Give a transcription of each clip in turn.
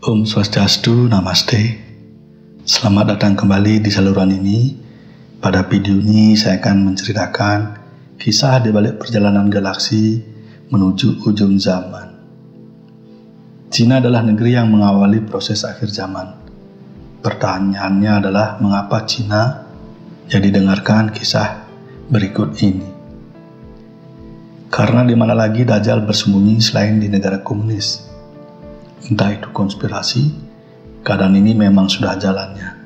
Om Swastiastu, Namaste. Selamat datang kembali di saluran ini. Pada video ini saya akan menceritakan kisah di balik perjalanan galaksi menuju ujung zaman. Cina adalah negeri yang mengawali proses akhir zaman. Pertanyaannya adalah mengapa Cina? Jadi dengarkan kisah berikut ini. Karena di mana lagi Dajjal bersembunyi selain di negara komunis? Entah itu konspirasi, keadaan ini memang sudah jalannya.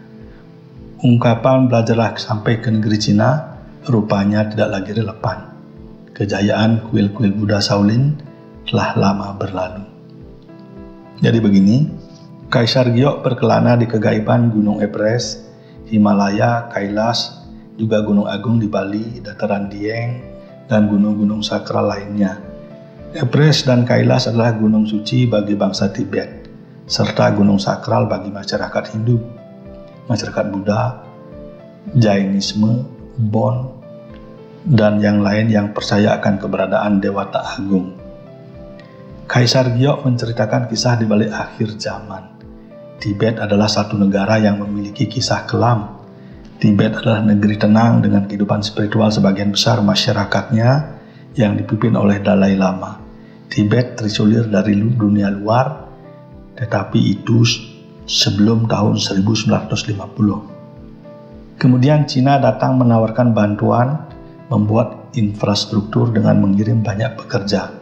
Ungkapan belajarlah sampai ke negeri Cina rupanya tidak lagi relevan. Kejayaan kuil-kuil Buddha Shaolin telah lama berlalu. Jadi begini, Kaisar Giok berkelana di kegaiban Gunung Everest, Himalaya, Kailas, juga Gunung Agung di Bali, Dataran Dieng, dan gunung-gunung sakral lainnya. Everest dan Kailas adalah gunung suci bagi bangsa Tibet, serta gunung sakral bagi masyarakat Hindu, masyarakat Buddha, Jainisme, Bon, dan yang lain yang percaya akan keberadaan Dewata Agung. Kaisar Giok menceritakan kisah di balik akhir zaman. Tibet adalah satu negara yang memiliki kisah kelam. Tibet adalah negeri tenang dengan kehidupan spiritual sebagian besar masyarakatnya yang dipimpin oleh Dalai Lama. Tibet terisolir dari dunia luar, tetapi itu sebelum tahun 1950. Kemudian Cina datang menawarkan bantuan membuat infrastruktur dengan mengirim banyak pekerja.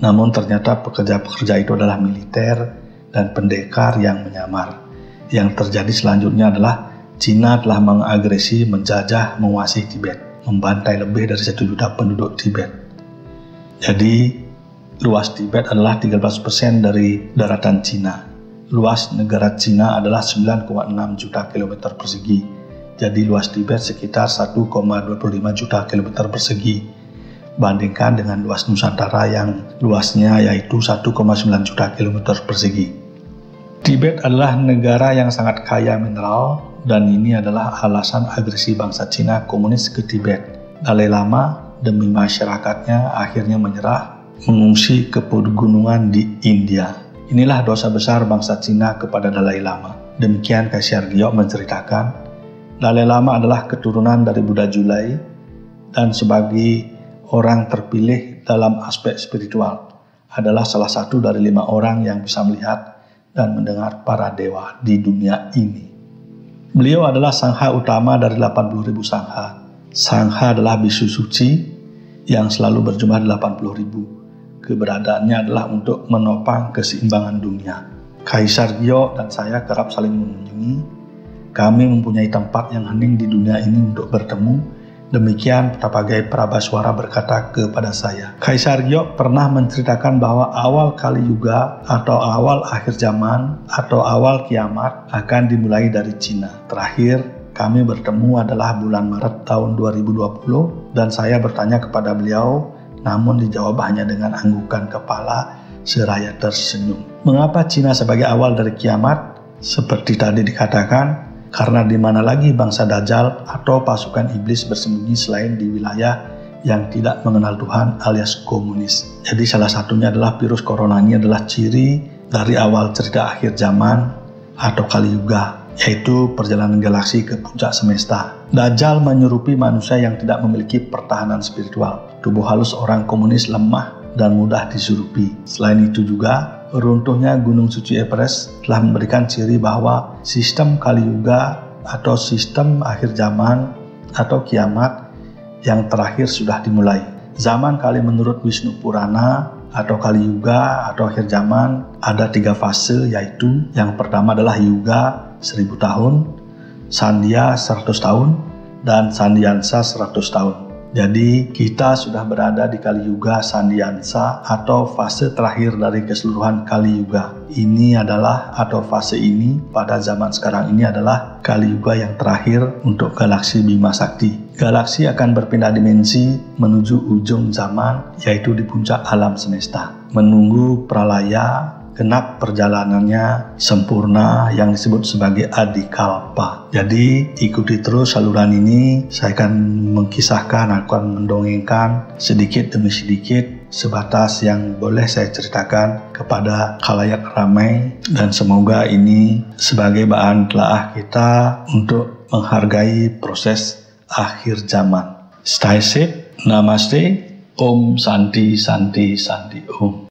Namun ternyata pekerja-pekerja itu adalah militer dan pendekar yang menyamar. Yang terjadi selanjutnya adalah Cina telah mengagresi, menjajah, menguasai Tibet, membantai lebih dari 1 juta penduduk Tibet. Jadi, luas Tibet adalah 13% dari daratan Cina. Luas negara Cina adalah 9,6 juta kilometer persegi. Jadi luas Tibet sekitar 1,25 juta kilometer persegi. Bandingkan dengan luas Nusantara yang luasnya yaitu 1,9 juta kilometer persegi. Tibet adalah negara yang sangat kaya mineral, dan ini adalah alasan agresi bangsa Cina komunis ke Tibet. Dalai Lama demi masyarakatnya akhirnya menyerah, mengungsi ke pegunungan di India. Inilah dosa besar bangsa Cina kepada Dalai Lama. Demikian Kaisar Giok menceritakan, Dalai Lama adalah keturunan dari Buddha Julai dan sebagai orang terpilih dalam aspek spiritual adalah salah satu dari 5 orang yang bisa melihat dan mendengar para dewa di dunia ini. Beliau adalah sangha utama dari 80.000 sangha. Sangha adalah bisu suci yang selalu berjumlah 80.000. Keberadaannya adalah untuk menopang keseimbangan dunia. Kaisar Giok dan saya kerap saling mengunjungi. Kami mempunyai tempat yang hening di dunia ini untuk bertemu. Demikian Tapagai Prabaswara berkata kepada saya. Kaisar Giok pernah menceritakan bahwa awal Kali Yuga atau awal akhir zaman atau awal kiamat akan dimulai dari Cina. Terakhir kami bertemu adalah bulan Maret tahun 2020 dan saya bertanya kepada beliau, namun dijawab hanya dengan anggukan kepala seraya tersenyum. Mengapa Cina sebagai awal dari kiamat? Seperti tadi dikatakan, karena di mana lagi bangsa Dajjal atau pasukan iblis bersembunyi selain di wilayah yang tidak mengenal Tuhan alias komunis. Jadi salah satunya adalah virus corona ini adalah ciri dari awal cerita akhir zaman atau Kali Yuga, yaitu perjalanan galaksi ke puncak semesta. Dajjal menyerupi manusia yang tidak memiliki pertahanan spiritual. Tubuh halus orang komunis lemah dan mudah disurupi. Selain itu juga, runtuhnya Gunung Suci Everest telah memberikan ciri bahwa sistem Kali Yuga atau sistem akhir zaman atau kiamat yang terakhir sudah dimulai. Zaman Kali menurut Wisnu Purana atau Kali Yuga atau akhir zaman ada 3 fase, yaitu yang pertama adalah Yuga 1000 tahun, Sandhya 100 tahun, dan Sandhyansa 100 tahun. Jadi kita sudah berada di Kali Yuga Sandhyansa atau fase terakhir dari keseluruhan Kali Yuga. Ini adalah atau fase ini pada zaman sekarang ini adalah Kali Yuga yang terakhir untuk galaksi Bima Sakti. Galaksi akan berpindah dimensi menuju ujung zaman, yaitu di puncak alam semesta. Menunggu pralaya genap perjalanannya sempurna yang disebut sebagai Adikalpa. Jadi ikuti terus saluran ini, saya akan mengkisahkan, akan mendongengkan sedikit demi sedikit sebatas yang boleh saya ceritakan kepada khalayak ramai, dan semoga ini sebagai bahan telaah kita untuk menghargai proses akhir zaman. Stay safe, namaste, Om Santi Santi Santi Om.